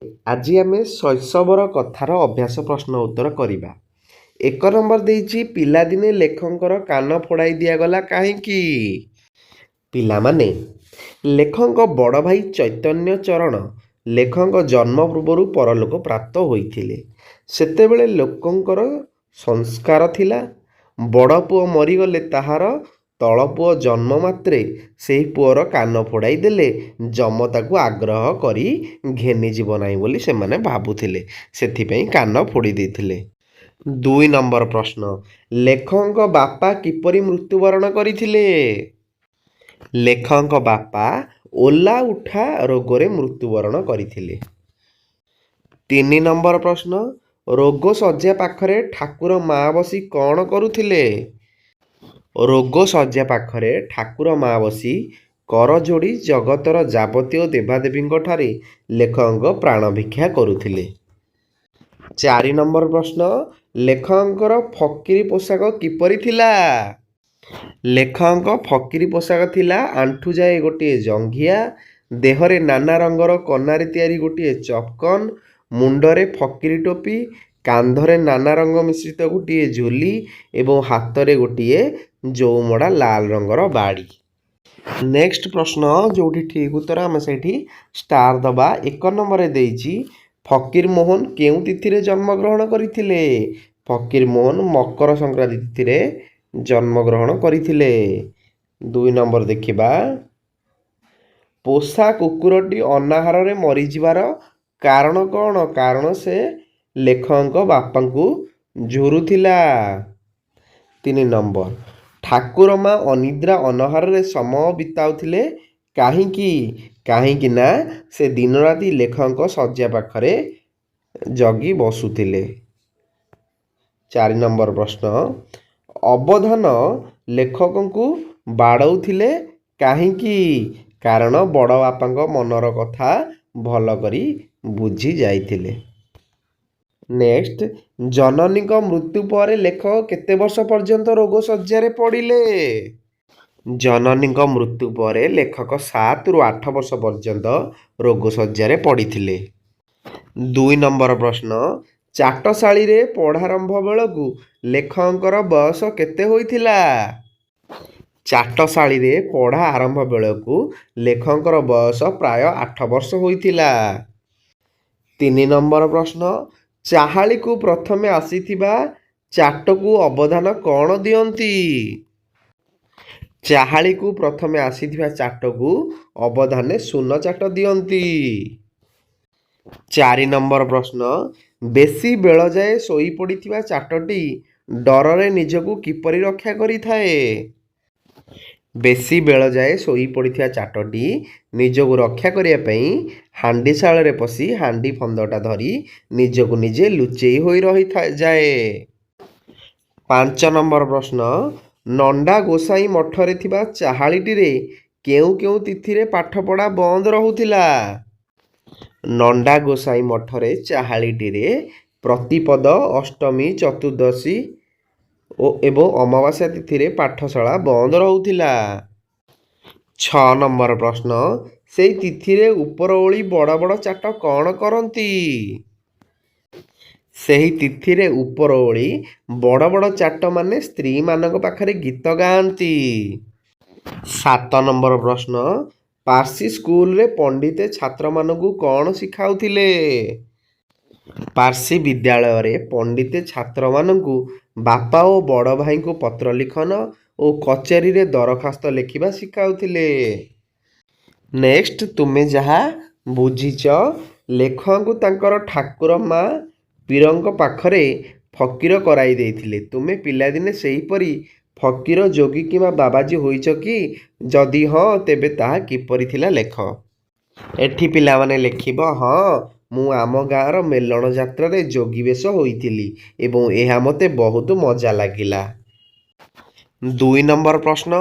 ଆଜି ଆମେ ଶୈଶବର କଥାର ଅଭ୍ୟାସ ପ୍ରଶ୍ନ ଉତ୍ତର କରିବା। 1 ନମ୍ବର ଦେଇଛି, ପିଲାଦିନେ ଲେଖକଙ୍କର କାନ ଫୋଡ଼ାଇ ଦିଆଗଲା କାହିଁକି? ପିଲାମାନେ, ଲେଖକଙ୍କ ବଡ଼ ଭାଇ ଚୈତନ୍ୟ ଚରଣ ଲେଖକଙ୍କ ଜନ୍ମ ପୂର୍ବରୁ ପରଲୋକ ପ୍ରାପ୍ତ ହୋଇଥିଲେ। ସେତେବେଳେ ଲୋକଙ୍କର ସଂସ୍କାର ଥିଲା, ବଡ଼ ପୁଅ ମରିଗଲେ ତାହାର ତଳ ପୁଅ ଜନ୍ମ ମାତ୍ରେ ସେହି ପୁଅର କାନ ଫୋଡ଼ାଇ ଦେଲେ ଯମ ତାକୁ ଆଗ୍ରହ କରି ଘେନିଯିବ ନାହିଁ ବୋଲି ସେମାନେ ଭାବୁଥିଲେ। ସେଥିପାଇଁ କାନ ଫୋଡ଼ି ଦେଇଥିଲେ। 2 ନମ୍ବର ପ୍ରଶ୍ନ, ଲେଖକଙ୍କ ବାପା କିପରି ମୃତ୍ୟୁବରଣ କରିଥିଲେ? ଲେଖକଙ୍କ ବାପା ଓଲା ଉଠା ରୋଗରେ ମୃତ୍ୟୁବରଣ କରିଥିଲେ। 3 ନମ୍ବର ପ୍ରଶ୍ନ, ରୋଗ ଶଯ୍ୟା ପାଖରେ ଠାକୁର ମା ବସି କ'ଣ କରୁଥିଲେ? ରୋଗ ଶଯ୍ୟା ପାଖରେ ଠାକୁର ମା ବସି କରଯୋଡ଼ି ଜଗତର ଯାବତୀୟ ଦେବାଦେବୀଙ୍କ ଠାରେ ଲେଖକଙ୍କ ପ୍ରାଣ ଭିକ୍ଷା କରୁଥିଲେ। 4 ନମ୍ବର ପ୍ରଶ୍ନ, ଲେଖକଙ୍କର ଫକିରୀ ପୋଷାକ କିପରି ଥିଲା? ଲେଖକଙ୍କ ଫକିରୀ ପୋଷାକ ଥିଲା ଆଣ୍ଠୁଯାଏ ଗୋଟିଏ ଜଙ୍ଘିଆ, ଦେହରେ ନାନା ରଙ୍ଗର କନାରେ ତିଆରି ଗୋଟିଏ ଚପକନ, ମୁଣ୍ଡରେ ଫକିରୀ ଟୋପି, କାନ୍ଧରେ ନାନା ରଙ୍ଗ ମିଶ୍ରିତ ଗୋଟିଏ ଝୁଲି ଏବଂ ହାତରେ ଗୋଟିଏ ଜଉମଡ଼ା ଲାଲ ରଙ୍ଗର ବାଡ଼ି। ନେକ୍ସଟ ପ୍ରଶ୍ନ, ଯେଉଁଠି ଠିକ୍ ଉତ୍ତର ଆମେ ସେଇଠି ଷ୍ଟାର ଦେବା। 1 ନମ୍ବରରେ ଦେଇଛି, ଫକୀର ମୋହନ କେଉଁ ତିଥିରେ ଜନ୍ମଗ୍ରହଣ କରିଥିଲେ? ଫକୀର ମୋହନ ମକର ସଂକ୍ରାନ୍ତି ତିଥିରେ ଜନ୍ମଗ୍ରହଣ କରିଥିଲେ। 2 ନମ୍ବର ଦେଖିବା, ପୋଷା କୁକୁରଟି ଅନାହାରରେ ମରିଯିବାର କାରଣ କ'ଣ? କାରଣ ସେ ଲେଖକଙ୍କ ବାପାଙ୍କୁ ଝୁରୁଥିଲା। 3 ନମ୍ବର, ଠାକୁର ମା ଅନିଦ୍ରା ଅନହାରରେ ସମୟ ବିତାଉଥିଲେ କାହିଁକି? କାହିଁକି ନା ସେ ଦିନରାତି ଲେଖକଙ୍କ ଶଯ୍ୟା ପାଖରେ ଜଗି ବସୁଥିଲେ। 4 ନମ୍ବର ପ୍ରଶ୍ନ, ଅବଧାନ ଲେଖକଙ୍କୁ ବାଡ଼ଉଥିଲେ କାହିଁକି? କାରଣ ବଡ଼ ବାପାଙ୍କ ମନର କଥା ଭଲ କରି ବୁଝି ଯାଇଥିଲେ। ନେକ୍ସଟ, ଜନନୀଙ୍କ ମୃତ୍ୟୁ ପରେ ଲେଖକ କେତେ ବର୍ଷ ପର୍ଯ୍ୟନ୍ତ ରୋଗ ଶଯ୍ୟାରେ ପଡ଼ିଲେ? ଜନନୀଙ୍କ ମୃତ୍ୟୁ ପରେ ଲେଖକ 7ରୁ 8 ବର୍ଷ ପର୍ଯ୍ୟନ୍ତ ରୋଗ ଶଯ୍ୟାରେ ପଡ଼ିଥିଲେ। 2 ନମ୍ବର ପ୍ରଶ୍ନ, ଚାଟଶାଳୀରେ ପଢ଼ାରମ୍ଭ ବେଳକୁ ଲେଖକଙ୍କର ବୟସ କେତେ ହୋଇଥିଲା? ଚାଟଶାଳୀରେ ପଢ଼ା ଆରମ୍ଭ ବେଳକୁ ଲେଖକଙ୍କର ବୟସ ପ୍ରାୟ 8 ବର୍ଷ ହୋଇଥିଲା। 3 ନମ୍ବର ପ୍ରଶ୍ନ, ଚାହାଳୀକୁ ପ୍ରଥମେ ଆସିଥିବା ଚାଟକୁ ଅବଧାନ କ'ଣ ଦିଅନ୍ତି? ଚାହାଳୀକୁ ପ୍ରଥମେ ଆସିଥିବା ଚାଟକୁ ଅବଧାନେ ଶୂନ ଚାଟ ଦିଅନ୍ତି। 4 ନମ୍ବର ପ୍ରଶ୍ନ, ବେଶୀ ବେଳ ଯାଏ ଶୋଇପଡ଼ିଥିବା ଚାଟଟି ଡରରେ ନିଜକୁ କିପରି ରକ୍ଷା କରିଥାଏ? ବେଶୀ ବେଳ ଯାଏ ଶୋଇପଡ଼ିଥିବା ଚାଟଟି ନିଜକୁ ରକ୍ଷା କରିବା ପାଇଁ ହାଣ୍ଡିଶାଳରେ ପଶି ହାଣ୍ଡି ଫନ୍ଦଟା ଧରି ନିଜକୁ ନିଜେ ଲୁଚେଇ ହୋଇ ରହିଯାଏ। 5 ନମ୍ବର ପ୍ରଶ୍ନ, ନଣ୍ଡା ଗୋସାଇଁ ମଠରେ ଥିବା ଚାହାଳୀଟିରେ କେଉଁ କେଉଁ ତିଥିରେ ପାଠପଢ଼ା ବନ୍ଦ ରହୁଥିଲା? ନଣ୍ଡା ଗୋସାଇଁ ମଠରେ ଚାହାଳୀଟିରେ ପ୍ରତିପଦ, ଅଷ୍ଟମୀ, ଚତୁର୍ଦ୍ଦଶୀ ଏବଂ ଅମାବାସ୍ୟା ତିଥିରେ ପାଠଶାଳା ବନ୍ଦ ରହୁଥିଲା। 6 ନମ୍ବର ପ୍ରଶ୍ନ, ସେହି ତିଥିରେ ଉପରଓଳି ବଡ଼ ବଡ଼ ଚାଟ କ'ଣ କରନ୍ତି? ସେହି ତିଥିରେ ଉପରଓଳି ବଡ଼ ବଡ଼ ଚାଟମାନେ ସ୍ତ୍ରୀମାନଙ୍କ ପାଖରେ ଗୀତ ଗାଆନ୍ତି। 7 ନମ୍ବର ପ୍ରଶ୍ନ, ପାର୍ସି ସ୍କୁଲରେ ପଣ୍ଡିତେ ଛାତ୍ରମାନଙ୍କୁ କ'ଣ ଶିଖାଉଥିଲେ? ପାର୍ସି ବିଦ୍ୟାଳୟରେ ପଣ୍ଡିତେ ଛାତ୍ରମାନଙ୍କୁ ବାପା ଓ ବଡ଼ ଭାଇଙ୍କୁ ପତ୍ର ଲିଖନ ଓ କଚେରୀରେ ଦରଖାସ୍ତ ଲେଖିବା ଶିଖାଉଥିଲେ। ନେକ୍ସଟ, ତୁମେ ଯାହା ବୁଝିଛ, ଲେଖକଙ୍କୁ ତାଙ୍କର ଠାକୁର ମା ପୀରଙ୍କ ପାଖରେ ଫକୀର କରାଇ ଦେଇଥିଲେ। ତୁମେ ପିଲାଦିନେ ସେହିପରି ଫକୀର, ଯୋଗୀ କିମ୍ବା ବାବାଜୀ ହୋଇଛ କି? ଯଦି ହଁ, ତେବେ ତାହା କିପରି ଥିଲା ଲେଖ। ଏଠି ପିଲାମାନେ ଲେଖିବ, ହଁ, ମୁଁ ଆମ ଗାଁର ମେଲଣ ଯାତ୍ରାରେ ଯୋଗୀ ବେଶ ହୋଇଥିଲି ଏବଂ ଏହା ମୋତେ ବହୁତ ମଜା ଲାଗିଲା। 2 ନମ୍ବର ପ୍ରଶ୍ନ,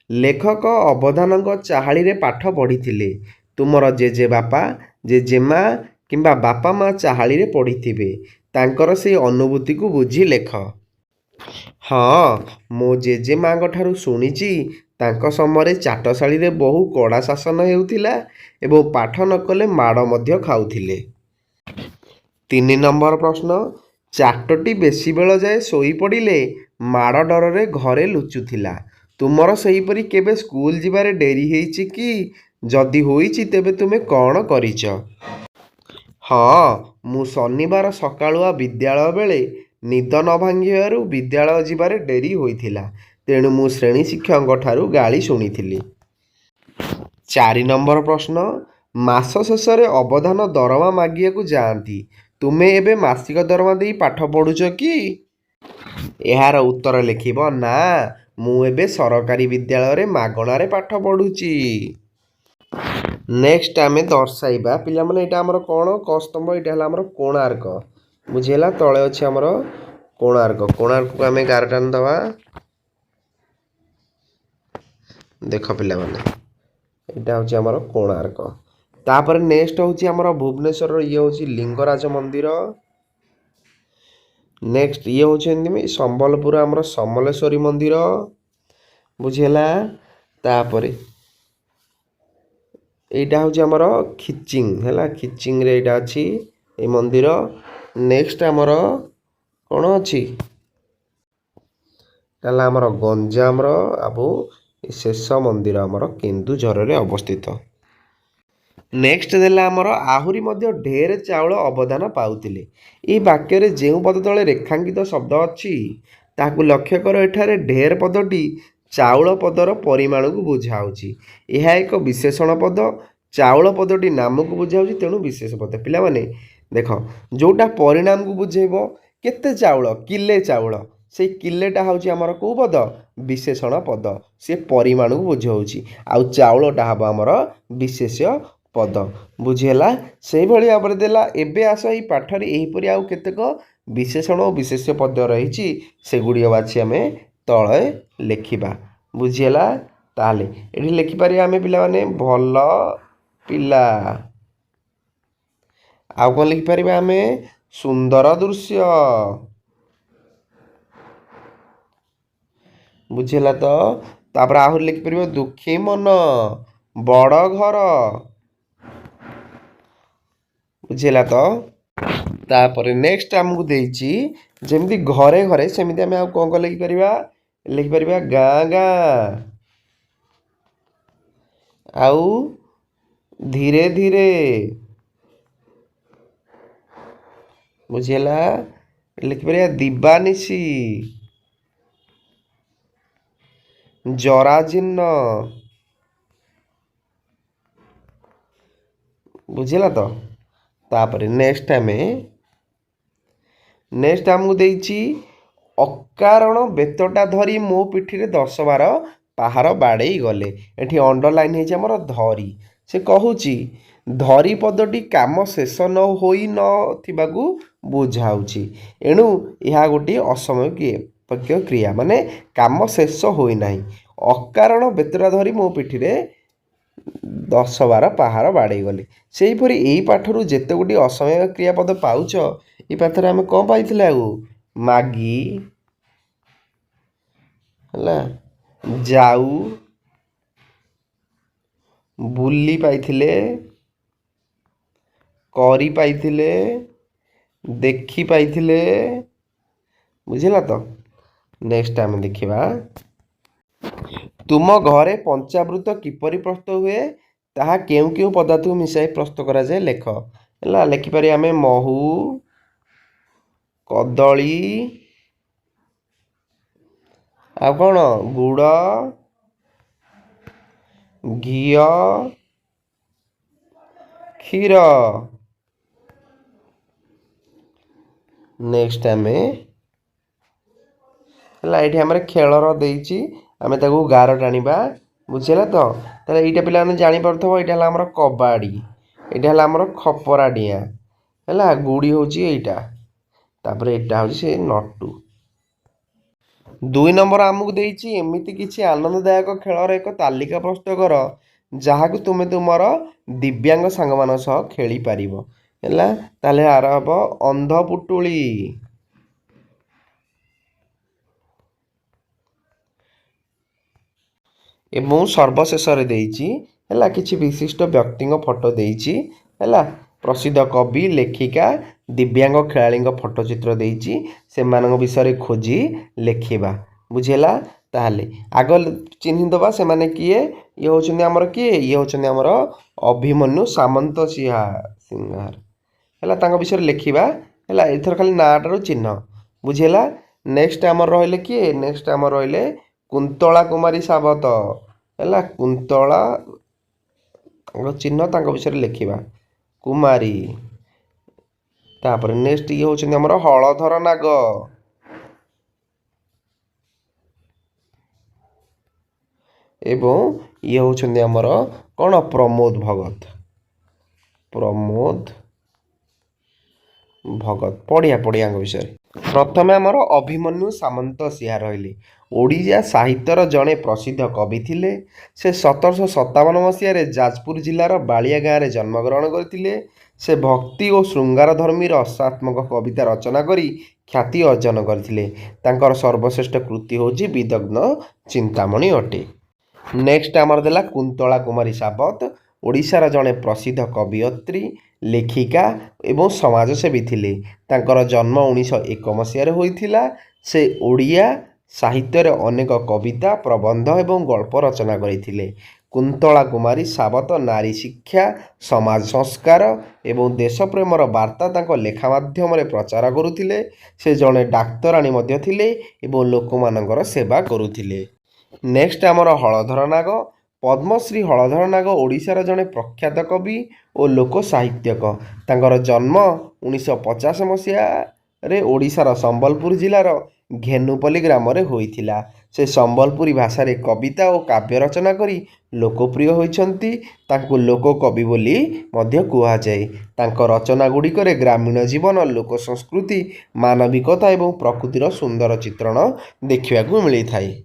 ଲେଖକ ଅବଧାନଙ୍କ ଚାହାଳୀରେ ପାଠ ପଢ଼ିଥିଲେ। ତୁମର ଜେଜେବାପା, ଜେଜେମା କିମ୍ବା ବାପା ମା ଚାହାଳୀରେ ପଢ଼ିଥିବେ। ତାଙ୍କର ସେହି ଅନୁଭୂତିକୁ ବୁଝି ଲେଖ। ହଁ, ମୋ ଜେଜେମାଙ୍କ ଠାରୁ ଶୁଣିଛି, ତାଙ୍କ ସମୟରେ ଚାଟଶାଳୀରେ ବହୁ କଡ଼ା ଶାସନ ହେଉଥିଲା ଏବଂ ପାଠ ନ କଲେ ମାଡ଼ ମଧ୍ୟ ଖାଉଥିଲେ। ତିନି ନମ୍ବର ପ୍ରଶ୍ନ, ଚାଟଟି ବେଶୀ ବେଳ ଯାଏ ଶୋଇପଡ଼ିଲେ ମାଡ଼ ଡରରେ ଘରେ ଲୁଚୁଥିଲା। ତୁମର ସେହିପରି କେବେ ସ୍କୁଲ ଯିବାରେ ଡେରି ହେଇଛି କି? ଯଦି ହୋଇଛି ତେବେ ତୁମେ କ'ଣ କରିଛ? ହଁ, ମୁଁ ଶନିବାର ସକାଳୁଆ ବିଦ୍ୟାଳୟ ବେଳେ ନିଦ ନ ଭାଙ୍ଗିବାରୁ ବିଦ୍ୟାଳୟ ଯିବାରେ ଡେରି ହୋଇଥିଲା। ତେଣୁ ମୁଁ ଶ୍ରେଣୀ ଶିକ୍ଷକଙ୍କଠାରୁ ଗାଳି ଶୁଣିଥିଲି। ଚାରି ନମ୍ବର ପ୍ରଶ୍ନ, ମାସ ଶେଷରେ ଅବଧାନ ଦରମା ମାଗିବାକୁ ଯାଆନ୍ତି। ତୁମେ ଏବେ ମାସିକ ଦରମା ଦେଇ ପାଠ ପଢ଼ୁଛ କି? ଏହାର ଉତ୍ତର ଲେଖିବ, ନା, ମୁଁ ଏବେ ସରକାରୀ ବିଦ୍ୟାଳୟରେ ମାଗଣାରେ ପାଠ ପଢ଼ୁଛି। ନେକ୍ସଟ ଆମେ ଦର୍ଶାଇବା ପିଲାମାନେ, ଏଇଟା ଆମର କ'ଣ? କସ୍ତମ୍ଭ, ଏଇଟା ହେଲା ଆମର କୋଣାର୍କ। ବୁଝିହେଲା? ତଳେ ଅଛି ଆମର କୋଣାର୍କ। କୋଣାର୍କକୁ ଆମେ ଗାର ଟାଣି ଦେବା। ଦେଖ ପିଲାମାନେ, ଏଇଟା ହେଉଛି ଆମର କୋଣାର୍କ। ତାପରେ ନେକ୍ସଟ ହେଉଛି ଆମର ଭୁବନେଶ୍ୱରର ଇଏ ହେଉଛି ଲିଙ୍ଗରାଜ ମନ୍ଦିର। ନେକ୍ସଟ ଇଏ ହେଉଛନ୍ତି ସମ୍ବଲପୁର ଆମର ସମଲେଶ୍ୱରୀ ମନ୍ଦିର। ବୁଝିହେଲା? ତାପରେ এইটা ହେଉଛି ଆମର ଖିଚିଂ ହେଲା, ଖିଚିଂରେ ଏଇଟା ଅଛି এই ମନ୍ଦିର। ନେକ୍ସଟ ଆମର କ'ଣ ଅଛି? ହେଲା ଆମର ଗଞ୍ଜାମର ଆଉ ଶେଷ ମନ୍ଦିର ଆମର କେନ୍ଦୁଝରରେ ଅବସ୍ଥିତ। ନେକ୍ସଟ ଦେଲା ଆମର ଆହୁରି ମଧ୍ୟ ଢେର ଚାଉଳ ଅବଦାନ ପାଉଥିଲେ। ଏହି ବାକ୍ୟରେ ଯେଉଁ ପଦ ତଳେ ରେଖାଙ୍କିତ ଶବ୍ଦ ଅଛି ତାହାକୁ ଲକ୍ଷ୍ୟ କର। ଏଠାରେ ଢେର ପଦଟି ଚାଉଳ ପଦର ପରିମାଣକୁ ବୁଝାଉଛି। ଏହା ଏକ ବିଶେଷଣ ପଦ। ଚାଉଳ ପଦଟି ନାମକୁ ବୁଝାଉଛି, ତେଣୁ ବିଶେଷ ପଦ। ପିଲାମାନେ ଦେଖ, ଯେଉଁଟା ପରିଣାମକୁ ବୁଝେଇବ, କେତେ ଚାଉଳ, କିଲେ ଚାଉଳ, ସେଇ କିଲେଟା ହେଉଛି ଆମର କେଉଁ ପଦ? ବିଶେଷଣ ପଦ। ସେ ପରିମାଣକୁ ବୁଝାଉଛି। ଆଉ ଚାଉଳଟା ହେବ ଆମର ବିଶେଷ୍ୟ ପଦ। ବୁଝିହେଲା? ସେଇଭଳି ଭାବରେ ଦେଲା। ଏବେ ଆସ ଏଇ ପାଠରେ ଏହିପରି ଆଉ କେତେକ ବିଶେଷଣ ଓ ବିଶେଷ୍ୟ ପଦ ରହିଛି, ସେଗୁଡ଼ିକ ବାଛି ଆମେ ତଳେ ଲେଖିବା। ବୁଝିହେଲା? ତାହେଲେ ଏଠି ଲେଖିପାରିବା ଆମେ ପିଲାମାନେ, ଭଲ ପିଲା। ଆଉ କ'ଣ ଲେଖିପାରିବା ଆମେ? ସୁନ୍ଦର ଦୃଶ୍ୟ। ବୁଝିହେଲା ତ? ତାପରେ ଆହୁରି ଲେଖିପାରିବ ଦୁଃଖୀ ମନ, ବଡ଼ ଘର। ବୁଝିହେଲା ତ? ତାପରେ ନେକ୍ସଟ ଆମକୁ ଦେଇଛି ଯେମିତି ଘରେ ଘରେ, ସେମିତି ଆମେ ଆଉ କ'ଣ ଲେଖିପାରିବା? ଲେଖିପାରିବା ଗାଁ ଗାଁ, ଆଉ ଧୀରେ ଧୀରେ। ବୁଝିହେଲା? ଲେଖିପାରିବା ଦିବାନିଶି, ଜରାଜୀର୍ଣ୍ଣ। ବୁଝିହେଲା ତ? ତାପରେ ନେକ୍ସଟ ଆମକୁ ଦେଇଛି ଅକାରଣ ବେତଟା ଧରି ମୋ ପିଠିରେ 10 ବାର ପାହାର ବାଡ଼େଇ ଗଲେ। ଏଠି ଅଣ୍ଡରଲାଇନ୍ ହେଇଛି ଆମର ଧରି। ସେ କହୁଛି ଧରି ପଦଟି କାମ ଶେଷ ନ ହୋଇ ନଥିବାକୁ ବୁଝାଉଛି। ଏଣୁ ଏହା ଗୋଟିଏ ଅସମୟିକ କ୍ରିୟା, ମାନେ କାମ ଶେଷ ହୋଇନାହିଁ। ଅକାରଣ ବେତଟା ଧରି ମୋ ପିଠିରେ 10 ବାର ପାହାର ବାଡ଼େଇ ଗଲେ। ସେହିପରି ଏଇ ପାଠରୁ ଯେତେ ଗୁଡ଼ିଏ ଅସମୟ କ୍ରିୟାପଦ ପାଉଛ, ଏଇ ପାଠରେ ଆମେ କ'ଣ ପାଇଥିଲେ? ଆଉ ମାଗି, ହେଲା, ଯାଉ, ବୁଲି ପାଇଥିଲେ, କରି ପାଇଥିଲେ, ଦେଖି ପାଇଥିଲେ। ବୁଝିଲା ତ? ନେକ୍ସଟ ଆମେ ଦେଖିବା, ତୁମ ଘରେ ପଞ୍ଚାମୃତ କିପରି ପ୍ରସ୍ତୁତ ହୁଏ ତାହା କେଉଁ କେଉଁ ପଦାର୍ଥକୁ ମିଶାଇ ପ୍ରସ୍ତୁତ କରାଯାଏ ଲେଖ। ହେଲା, ଲେଖିପାରିବା ଆମେ ମହୁ, କଦଳୀ, ଆଉ କ'ଣ? ଗୁଡ଼, ଘିଅ, କ୍ଷୀର। ନେକ୍ସଟ ଆମେ ହେଲା, ଏଇଠି ଆମର ଖେଳର ଦେଇଛି, ଆମେ ତାକୁ ଗାର ଟାଣିବା। ବୁଝିହେଲା ତ? ତାହେଲେ ଏଇଟା ପିଲାମାନେ ଜାଣିପାରୁଥିବ, ଏଇଟା ହେଲା ଆମର କବାଡ଼ି, ଏଇଟା ହେଲା ଆମର ଖପରା ଡିଆଁ। ହେଲା, ଗୁଡ଼ି ହେଉଛି ଏଇଟା, ତାପରେ ଏଇଟା ହେଉଛି ସେ ନଟୁ। 2 ନମ୍ବର ଆମକୁ ଦେଇଛି ଏମିତି କିଛି ଆନନ୍ଦଦାୟକ ଖେଳର ଏକ ତାଲିକା ପ୍ରସ୍ତୁତ କର ଯାହାକୁ ତୁମେ ତୁମର ଦିବ୍ୟାଙ୍ଗ ସାଙ୍ଗମାନଙ୍କ ସହ ଖେଳିପାରିବ। ହେଲା, ତାହେଲେ ଆର ହେବ ଅନ୍ଧ ପୁଟୁଳି। ଏବଂ ସର୍ବଶେଷରେ ଦେଇଛି ହେଲା କିଛି ବିଶିଷ୍ଟ ବ୍ୟକ୍ତିଙ୍କ ଫଟୋ ଦେଇଛି। ହେଲା, ପ୍ରସିଦ୍ଧ କବି, ଲେଖିକା, दिव्यांग खेलाड़ी फोटोचित्र देइछि सेमानक विषय खोजी लेखिबा बुझेला। ताहले आग चिन्हिदबा से माने किए ये होचंदी हमर किए ये होचंदी हमर अभिमन्यु सामंत सिंहार हैला तांको विषय लेखिबा हैला एथर खाली नाटारो चिन्ह बुझेला। नेक्स्ट हमर रहले किए नेक्स्ट हमर रहले कुंतला कुमारी सावत हैला कुंतला तांको चिन्ह तांको विषय लेखिबा कुमारी। तापर नेक्स्ट ये होचंदी हमर हलधर नाग एवं ये होचंदी हमर कोन प्रमोद भगत पढ़िया पढ़िया विषय। प्रथम आमर अभिमन्यु सामंत सिंह रहिले ओडिया साहित्यर जड़े प्रसिद्ध कवि थिले। से 1757 मसीह जाजपुर जिलार बालिया गाँव में जन्मग्रहण करते। से भक्ति और श्रृंगार धर्मी रसात्मक कविता रचना करी ख्याति अर्जन करते। तांकर सर्वश्रेष्ठ कृति होची विदग्ध चिंतामणि अटे। नेक्स्ट आमर देला कुंतला कुमारी सावत ओडिशार जड़े प्रसिद्ध कवियत्री लेखिका एवं समाजसेवी थिले। तांकर जन्म 1901 मसीह होइथिला। से ओडिया साहित्य अनेक कविता प्रबंध एवं गल्प रचना करथिले। कुंतला कुमारी सावत नारी शिक्षा समाज संस्कार एवं देश प्रेमर वार्ता तांको लेखा माध्यम प्रचार करुथिले। से जड़े डाक्तराणी मध्य थिले एवं लोकमानंकर सेवा करुथिले। नेक्स्ट आमर हलधर नाग पद्मश्री हलधर नाग ओडिशार जड़े प्रख्यात कवि और लोक साहित्यक। तांकर जन्म 1950 मसीह ओडिशार संबलपुर जिलार घेनुपल्ली ग्राम रे होइथिला। से संबलपुरी भाषा रे कविता और काव्य रचना करी लोकप्रिय होइछंती। तांको लोक कवि बोली मध्य कुहा जाए। तांको रचना गुड़िक ग्रामीण जीवन लोक संस्कृति मानविकता एवं प्रकृतिर सुंदर चित्रण देखिବାକୁ मिलिथाए।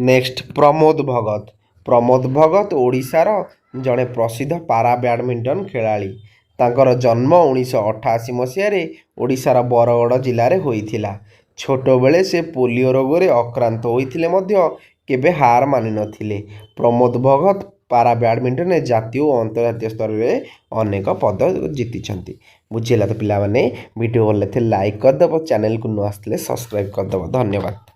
नेक्स्ट प्रमोद भगत ओडिशार जड़े प्रसिद्ध पारा बैडमिंटन खेलाड़ी। तांकर जन्म 1988 मसीह ओडिशार बरगड़ जिले में होइथिला। छोट बेले से पोलियो रोग रे आक्रांत होइथिले मध्य केबे हार मानि नथिले। प्रमोद भगत पारा बैडमिंटन जातीय और अंतर्जातीय स्तर में अनेक पद जीति। बुझेला तो पिला माने वीडियो भल लाइक करदेव चैनल को न आसले सब्सक्राइब करदेव। धन्यवाद।